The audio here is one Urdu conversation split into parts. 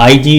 IG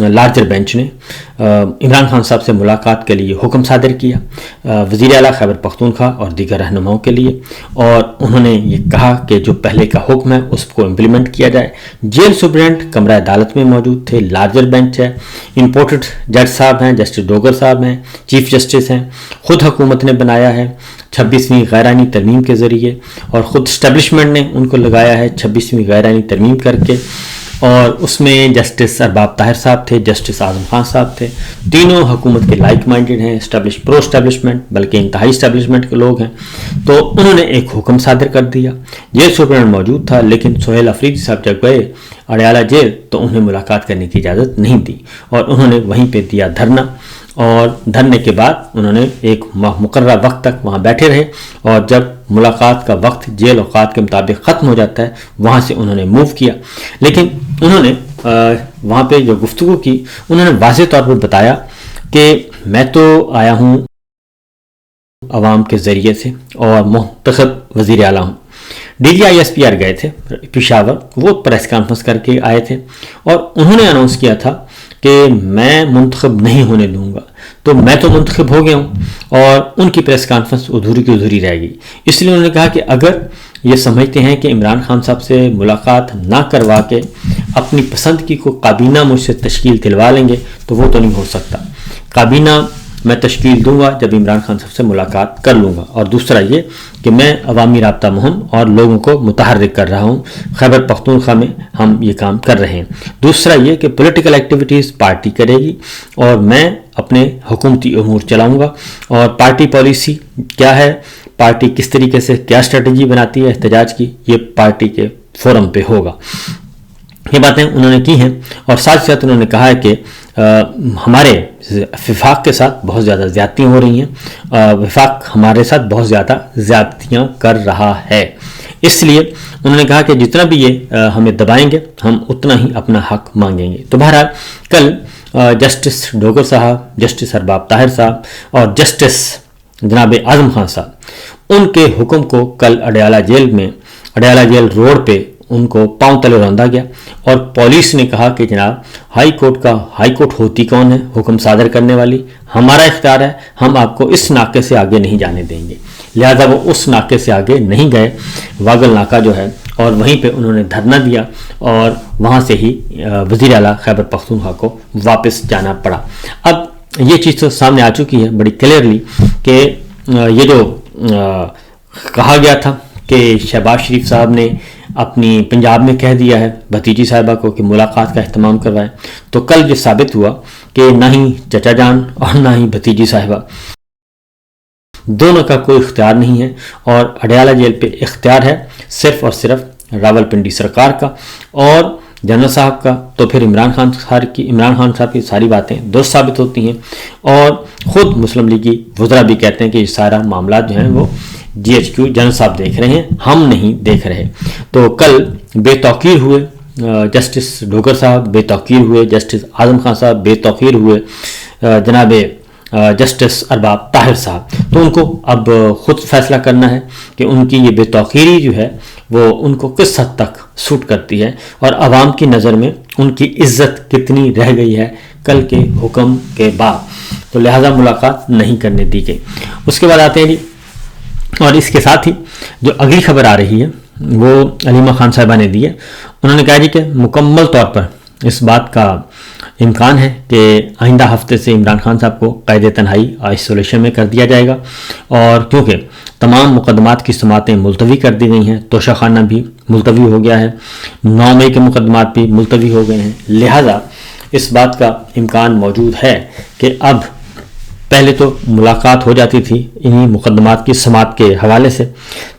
لارجر بینچ نے عمران خان صاحب سے ملاقات کے لیے حکم صادر کیا وزیر اعلیٰ خیبر پختونخوا اور دیگر رہنماؤں کے لیے، اور انہوں نے یہ کہا کہ جو پہلے کا حکم ہے اس کو امپلیمنٹ کیا جائے۔ جیل سپرنٹ کمرہ عدالت میں موجود تھے، لارجر بینچ ہے، امپورٹڈ جج صاحب ہیں، جسٹس ڈوگر صاحب ہیں، چیف جسٹس ہیں، خود حکومت نے بنایا ہے 26ویں غیر آئینی ترمیم کے ذریعے، اور خود اسٹیبلشمنٹ نے ان کو لگایا ہے 26ویں غیر آئینی ترمیم کر کے، اور اس میں جسٹس ارباب طاہر صاحب تھے، جسٹس اعظم خان صاحب تھے، تینوں حکومت کے لائک مائنڈڈ ہیں، پرو اسٹیبلشمنٹ بلکہ انتہائی اسٹیبلشمنٹ کے لوگ ہیں۔ تو انہوں نے ایک حکم صادر کر دیا، جیل سپرنٹ موجود تھا لیکن سہیل افریدی صاحب جب گئے اڈیالہ جیل تو انہیں ملاقات کرنے کی اجازت نہیں دی، اور انہوں نے وہیں پہ دیا دھرنا، اور دھرنے کے بعد انہوں نے ایک مقررہ وقت تک وہاں بیٹھے رہے، اور جب ملاقات کا وقت جیل اوقات کے مطابق ختم ہو جاتا ہے وہاں سے انہوں نے موو کیا۔ لیکن انہوں نے وہاں پہ جو گفتگو کی انہوں نے واضح طور پر بتایا کہ میں تو آیا ہوں عوام کے ذریعے سے اور منتخب وزیر اعلیٰ ہوں۔ DGISPR گئے تھے پشاور، وہ پریس کانفرنس کر کے آئے تھے اور انہوں نے اناؤنس کیا تھا کہ میں منتخب نہیں ہونے دوں گا، تو میں تو منتخب ہو گیا ہوں، اور ان کی پریس کانفرنس ادھوری کی ادھوری رہ گئی۔ اس لیے انہوں نے کہا کہ اگر یہ سمجھتے ہیں کہ عمران خان صاحب سے ملاقات نہ کروا کے اپنی پسند کی کوئی کابینہ مجھ سے تشکیل دلوا لیں گے تو وہ تو نہیں ہو سکتا۔ کابینہ میں تشکیل دوں گا جب عمران خان صاحب سے ملاقات کر لوں گا، اور دوسرا یہ کہ میں عوامی رابطہ مہم اور لوگوں کو متحرک کر رہا ہوں، خیبر پختونخوا میں ہم یہ کام کر رہے ہیں۔ دوسرا یہ کہ پولیٹیکل ایکٹیویٹیز پارٹی کرے گی اور میں اپنے حکومتی امور چلاؤں گا، اور پارٹی پالیسی کیا ہے، پارٹی کس طریقے سے کیا اسٹریٹجی بناتی ہے احتجاج کی، یہ پارٹی کے فورم پہ ہوگا۔ یہ باتیں انہوں نے کی ہیں، اور ساتھ ساتھ انہوں نے کہا ہے کہ ہمارے وفاق کے ساتھ بہت زیادہ زیادتیاں ہو رہی ہیں، وفاق ہمارے ساتھ بہت زیادہ زیادتیاں کر رہا ہے، اس لیے انہوں نے کہا کہ جتنا بھی یہ ہمیں دبائیں گے ہم اتنا ہی اپنا حق مانگیں گے۔ تو بہرحال کل جسٹس ڈوگر صاحب، جسٹس ارباب طاہر صاحب اور جسٹس جناب اعظم خان صاحب، ان کے حکم کو کل اڈیالہ جیل روڈ پہ ان کو پاؤں تلے روندا گیا، اور پولیس نے کہا کہ جناب ہائی کورٹ ہوتی کون ہے حکم صادر کرنے والی، ہمارا اختیار ہے، ہم آپ کو اس ناکے سے آگے نہیں جانے دیں گے۔ لہذا وہ اس ناکے سے آگے نہیں گئے، واگل ناکہ جو ہے، اور وہیں پہ انہوں نے دھرنا دیا، اور وہاں سے ہی وزیر اعلیٰ خیبر پختونخوا کو واپس جانا پڑا۔ اب یہ چیز تو سامنے آ چکی ہے بڑی کلیئرلی کہ یہ جو کہا گیا تھا کہ شہباز شریف صاحب نے اپنی پنجاب میں کہہ دیا ہے بھتیجی صاحبہ کو کہ ملاقات کا اہتمام کروائے، تو کل یہ ثابت ہوا کہ نہ ہی چچا جان اور نہ ہی بھتیجی صاحبہ، دونوں کا کوئی اختیار نہیں ہے، اور اڈیالہ جیل پہ اختیار ہے صرف اور صرف راولپنڈی سرکار کا اور جنرل صاحب کا۔ تو پھر عمران خان صاحب کی ساری باتیں درست ثابت ہوتی ہیں، اور خود مسلم لیگی وزراء بھی کہتے ہیں کہ یہ سارا معاملات جو ہیں وہ GHQ جنرل صاحب دیکھ رہے ہیں، ہم نہیں دیکھ رہے۔ تو کل بے توقیر ہوئے جسٹس ڈوگر صاحب، بے توقیر ہوئے جسٹس اعظم خان صاحب، بے توقیر ہوئے جناب جسٹس ارباب طاہر صاحب۔ تو ان کو اب خود فیصلہ کرنا ہے کہ ان کی یہ بے توقیری جو ہے وہ ان کو کس حد تک سوٹ کرتی ہے، اور عوام کی نظر میں ان کی عزت کتنی رہ گئی ہے کل کے حکم کے بعد۔ تو لہٰذا ملاقات نہیں کرنے دی گئی۔ اس کے بعد آتے ہیں جی، اور اس کے ساتھ ہی جو اگلی خبر آ رہی ہے وہ علیمہ خان صاحبہ نے دی ہے۔ انہوں نے کہا جی کہ مکمل طور پر اس بات کا امکان ہے کہ آئندہ ہفتے سے عمران خان صاحب کو قید تنہائی آئسولیشن میں کر دیا جائے گا، اور کیونکہ تمام مقدمات کی سماعتیں ملتوی کر دی گئی ہیں، توشہ خانہ بھی ملتوی ہو گیا ہے، 9 مئی کے مقدمات بھی ملتوی ہو گئے ہیں، لہٰذا اس بات کا امکان موجود ہے کہ اب پہلے تو ملاقات ہو جاتی تھی انہی مقدمات کی سماعت کے حوالے سے،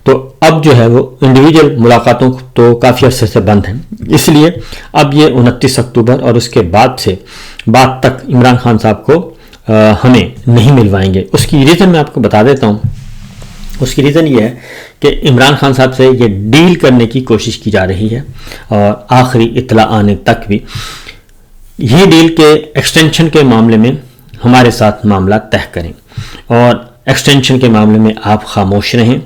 تو اب جو ہے وہ انڈیویجول ملاقاتوں تو کافی عرصے سے بند ہیں، اس لیے اب یہ 29 اکتوبر اور اس کے بعد تک عمران خان صاحب کو ہمیں نہیں ملوائیں گے۔ اس کی ریزن میں آپ کو بتا دیتا ہوں۔ اس کی ریزن یہ ہے کہ عمران خان صاحب سے یہ ڈیل کرنے کی کوشش کی جا رہی ہے، اور آخری اطلاع آنے تک بھی یہ ڈیل کے ایکسٹینشن کے معاملے میں ہمارے ساتھ معاملہ طے کریں، اور ایکسٹینشن کے معاملے میں آپ خاموش رہیں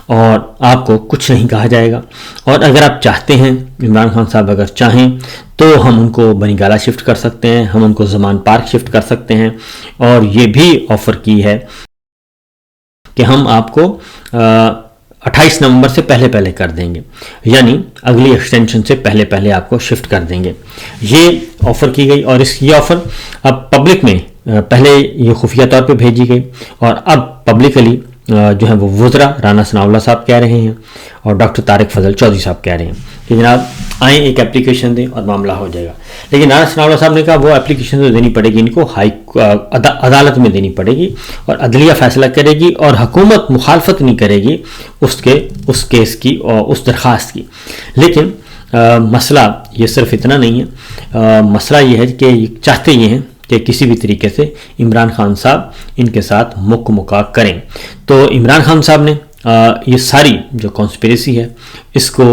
اور آپ کو کچھ نہیں کہا جائے گا. اور اگر آپ چاہتے ہیں، عمران خان صاحب اگر چاہیں تو ہم ان کو بنی گالہ شفٹ کر سکتے ہیں، ہم ان کو زمان پارک شفٹ کر سکتے ہیں، اور یہ بھی آفر کی ہے کہ ہم آپ کو 28 نومبر سے پہلے کر دیں گے، یعنی اگلی ایکسٹینشن سے پہلے آپ کو شفٹ کر دیں گے. یہ آفر کی گئی، اور یہ آفر اب پبلک میں پہلے یہ خفیہ طور پہ بھیجی گئی، اور اب پبلکلی جو ہے وہ وزراء رانا ثناء اللہ صاحب کہہ رہے ہیں اور ڈاکٹر طارق فضل چودھری صاحب کہہ رہے ہیں کہ جناب آئیں ایک اپلیکیشن دیں اور معاملہ ہو جائے گا. لیکن رانا ثناء اللہ صاحب نے کہا وہ اپلیکیشن تو دینی پڑے گی، ان کو عدالت میں دینی پڑے گی اور عدلیہ فیصلہ کرے گی، اور حکومت مخالفت نہیں کرے گی اس کیس کی اور اس درخواست کی. لیکن مسئلہ یہ صرف اتنا نہیں ہے، مسئلہ یہ ہے کہ چاہتے یہ ہیں کہ کسی بھی طریقے سے عمران خان صاحب ان کے ساتھ مکہ کریں. تو عمران خان صاحب نے یہ ساری جو کانسپیریسی ہے اس کو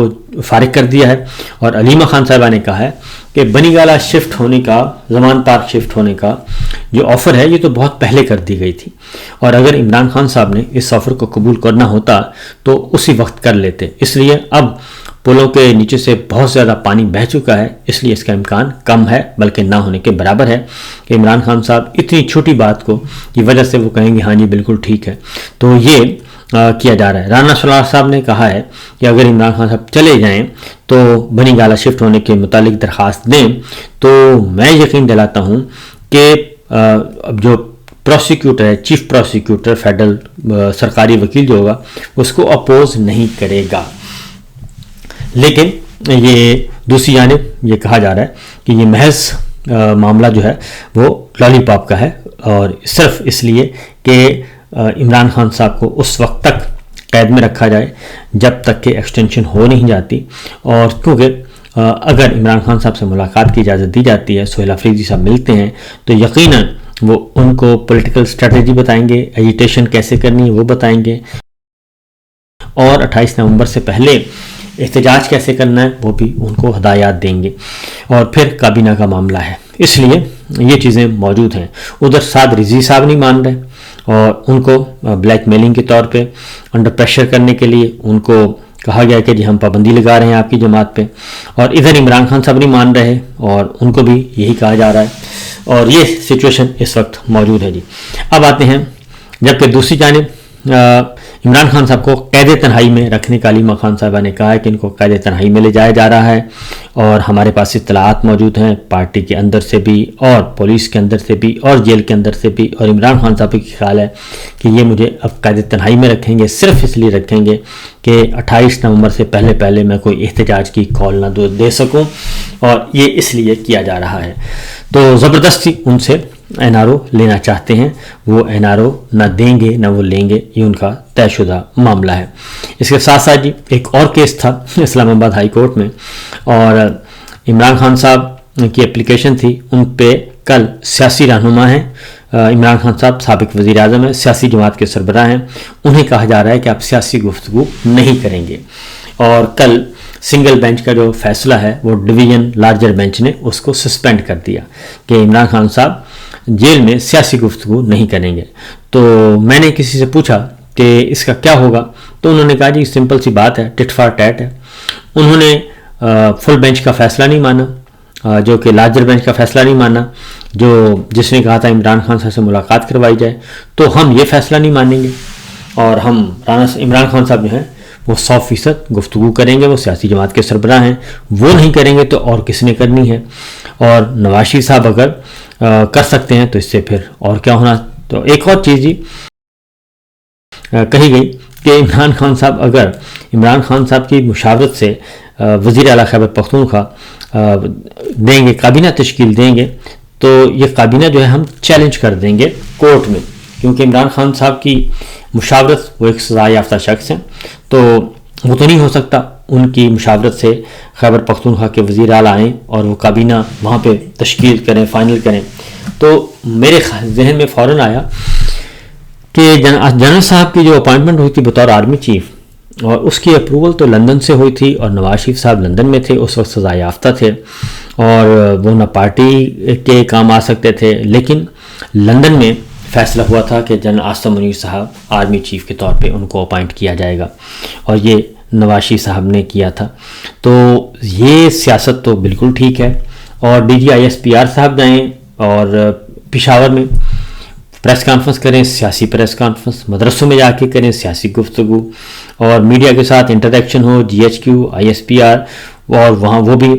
فارغ کر دیا ہے، اور علیمہ خان صاحبہ نے کہا ہے کہ بنی گالہ شفٹ ہونے کا، زمان پارک شفٹ ہونے کا جو آفر ہے یہ تو بہت پہلے کر دی گئی تھی، اور اگر عمران خان صاحب نے اس آفر کو قبول کرنا ہوتا تو اسی وقت کر لیتے. اس لیے اب پلوں کے نیچے سے بہت زیادہ پانی بہہ چکا ہے، اس لیے اس کا امکان کم ہے، بلکہ نہ ہونے کے برابر ہے کہ عمران خان صاحب اتنی چھوٹی بات کو کی وجہ سے وہ کہیں گے ہاں جی بالکل ٹھیک ہے. تو یہ کیا جا رہا ہے. رانا ثناء اللہ صاحب نے کہا ہے کہ اگر عمران خان صاحب چلے جائیں تو بنی گالہ شفٹ ہونے کے متعلق درخواست دیں تو میں یقین دلاتا ہوں کہ جو پروسیکیوٹر ہے، چیف پروسیکیوٹر فیڈرل سرکاری وکیل جو ہوگا اس کو اپوز نہیں کرے گا. لیکن یہ دوسری جانب یہ کہا جا رہا ہے کہ یہ محض معاملہ جو ہے وہ لالی پاپ کا ہے، اور صرف اس لیے کہ عمران خان صاحب کو اس وقت تک قید میں رکھا جائے جب تک کہ ایکسٹینشن ہو نہیں جاتی. اور کیونکہ اگر عمران خان صاحب سے ملاقات کی اجازت دی جاتی ہے، سہیل افریدی صاحب ملتے ہیں تو یقیناً وہ ان کو پولیٹیکل اسٹریٹجی بتائیں گے، ایجیٹیشن کیسے کرنی ہے وہ بتائیں گے، اور 28 نومبر سے پہلے احتجاج کیسے کرنا ہے وہ بھی ان کو ہدایات دیں گے. اور پھر کابینہ کا معاملہ ہے، اس لیے یہ چیزیں موجود ہیں. ادھر سعد رضوی صاحب نہیں مان رہے، اور ان کو بلیک میلنگ کے طور پہ انڈر پریشر کرنے کے لیے ان کو کہا گیا کہ جی ہم پابندی لگا رہے ہیں آپ کی جماعت پہ، اور ادھر عمران خان صاحب نہیں مان رہے اور ان کو بھی یہی کہا جا رہا ہے، اور یہ سچویشن اس وقت موجود ہے. جی اب آتے ہیں، جبکہ دوسری جانب عمران خان صاحب کو قید تنہائی میں رکھنے کا علیمہ خان صاحبہ نے کہا ہے کہ ان کو قید تنہائی میں لے جایا جا رہا ہے، اور ہمارے پاس اطلاعات موجود ہیں پارٹی کے اندر سے بھی اور پولیس کے اندر سے بھی اور جیل کے اندر سے بھی، اور عمران خان صاحب کی خیال ہے کہ یہ مجھے اب قید تنہائی میں رکھیں گے، صرف اس لیے رکھیں گے کہ 28 نومبر سے پہلے میں کوئی احتجاج کی کال نہ دے سکوں، اور یہ اس لیے کیا جا رہا ہے. تو زبردستی ان سے NRO لینا چاہتے ہیں، وہ NRO نہ دیں گے نہ وہ لیں گے، یہ ان کا طے شدہ معاملہ ہے. اس کے ساتھ ساتھ جی ایک اور کیس تھا اسلام آباد ہائی کورٹ میں، اور عمران خان صاحب کی اپلیکیشن تھی، ان پہ کل سیاسی رہنما ہیں، عمران خان صاحب سابق وزیر اعظم ہیں، سیاسی جماعت کے سربراہ ہیں، انہیں کہا جا رہا ہے کہ آپ سیاسی گفتگو نہیں کریں گے. اور کل سنگل بینچ کا جو فیصلہ ہے وہ ڈویژن لارجر بینچ نے اس کو سسپینڈ کر دیا کہ عمران خان صاحب جیل میں سیاسی گفتگو نہیں کریں گے. تو میں نے کسی سے پوچھا کہ اس کا کیا ہوگا، تو انہوں نے کہا جی سمپل سی بات ہے، ٹٹ فار ٹیٹ ہے. انہوں نے فل بینچ کا فیصلہ نہیں مانا، جو کہ لارجر بینچ کا فیصلہ نہیں مانا، جس نے کہا تھا عمران خان صاحب سے ملاقات کروائی جائے، تو ہم یہ فیصلہ نہیں مانیں گے، اور ہم عمران خان صاحب جو ہیں وہ 100% گفتگو کریں گے، وہ سیاسی جماعت کے سربراہ ہیں، وہ نہیں کریں گے تو اور کس نے کرنی ہے، اور نواز شریف صاحب اگر کر سکتے ہیں تو اس سے پھر اور کیا ہونا. تو ایک اور چیز جی کہی گئی کہ عمران خان صاحب کی مشاورت سے وزیر اعلیٰ خیبر پختونخوا دیں گے، کابینہ تشکیل دیں گے، تو یہ کابینہ جو ہے ہم چیلنج کر دیں گے کورٹ میں، کیونکہ عمران خان صاحب کی مشاورت، وہ ایک سزا یافتہ شخص ہیں، تو وہ تو نہیں ہو سکتا ان کی مشاورت سے خیبر پختونخوا کے وزیر اعلیٰ آئیں اور وہ کابینہ وہاں پہ تشکیل کریں، فائنل کریں. تو میرے ذہن میں فوراً آیا کہ جنرل صاحب کی جو اپائنٹمنٹ ہوئی تھی بطور آرمی چیف، اور اس کی اپروول تو لندن سے ہوئی تھی، اور نواز شریف صاحب لندن میں تھے، اس وقت سزا یافتہ تھے، اور وہ نہ پارٹی کے کام آ سکتے تھے، لیکن لندن میں فیصلہ ہوا تھا کہ جنرل آصم منیر صاحب آرمی چیف کے طور پہ ان کو اپائنٹ کیا جائے گا، اور یہ نواز شریف صاحب نے کیا تھا۔ تو یہ سیاست تو بالکل ٹھیک ہے، اور ڈی جی ISPR صاحب جائیں اور پشاور میں پریس کانفرنس کریں، سیاسی پریس کانفرنس، مدرسوں میں جا کے کریں سیاسی گفتگو، اور میڈیا کے ساتھ انٹریکشن ہو، GHQ ISPR، اور وہاں وہ بھی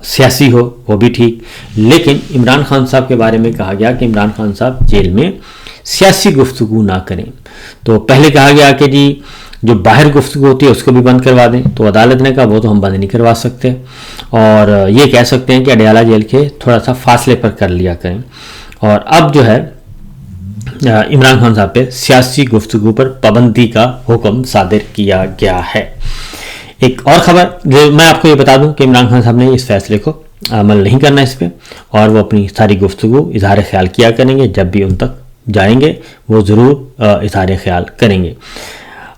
سیاسی ہو، وہ بھی ٹھیک۔ لیکن عمران خان صاحب کے بارے میں کہا گیا کہ عمران خان صاحب جیل میں سیاسی گفتگو نہ کریں۔ تو پہلے کہا گیا کہ جی جو باہر گفتگو ہوتی ہے اس کو بھی بند کروا دیں، تو عدالت نے کہا وہ تو ہم بند نہیں کروا سکتے، اور یہ کہہ سکتے ہیں کہ اڈیالہ جیل کے تھوڑا سا فاصلے پر کر لیا کریں۔ اور اب جو ہے عمران خان صاحب پہ سیاسی گفتگو پر پابندی کا حکم صادر کیا گیا ہے۔ ایک اور خبر جو میں آپ کو یہ بتا دوں کہ عمران خان صاحب نے اس فیصلے کو عمل نہیں کرنا اس پہ، اور وہ اپنی ساری گفتگو اظہار خیال کیا کریں گے، جب بھی ان تک جائیں گے وہ ضرور اظہار خیال کریں گے۔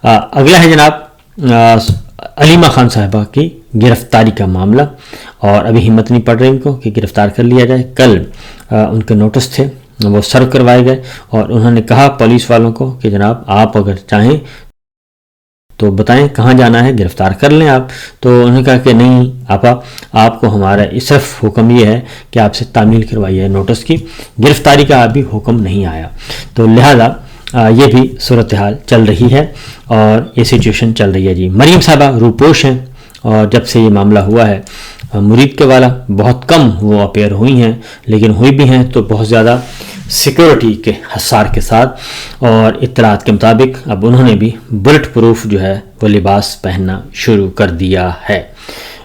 اگلا ہے جناب علیمہ خان صاحبہ کی گرفتاری کا معاملہ، اور ابھی ہمت نہیں پڑ رہی ان کو کہ گرفتار کر لیا جائے۔ کل ان کے نوٹس تھے وہ سرو کروائے گئے، اور انہوں نے کہا پولیس والوں کو کہ جناب آپ اگر چاہیں تو بتائیں کہاں جانا ہے، گرفتار کر لیں آپ۔ تو انہوں نے کہا کہ نہیں آپا، آپ کو ہمارا صرف حکم یہ ہے کہ آپ سے تعمیل کروائی ہے نوٹس کی، گرفتاری کا ابھی حکم نہیں آیا۔ تو لہذا یہ بھی صورتحال چل رہی ہے، اور یہ سچویشن چل رہی ہے جی۔ مریم صاحبہ روپوش ہیں، اور جب سے یہ معاملہ ہوا ہے مرید کے والا بہت کم وہ اپیئر ہوئی ہیں، لیکن ہوئی بھی ہیں تو بہت زیادہ سیکورٹی کے حصار کے ساتھ، اور اطلاعات کے مطابق اب انہوں نے بھی بلٹ پروف جو ہے وہ لباس پہننا شروع کر دیا ہے۔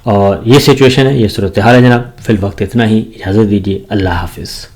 اور یہ سچویشن ہے، یہ صورتحال ہے جناب۔ فی الوقت اتنا ہی، اجازت دیجیے، اللہ حافظ۔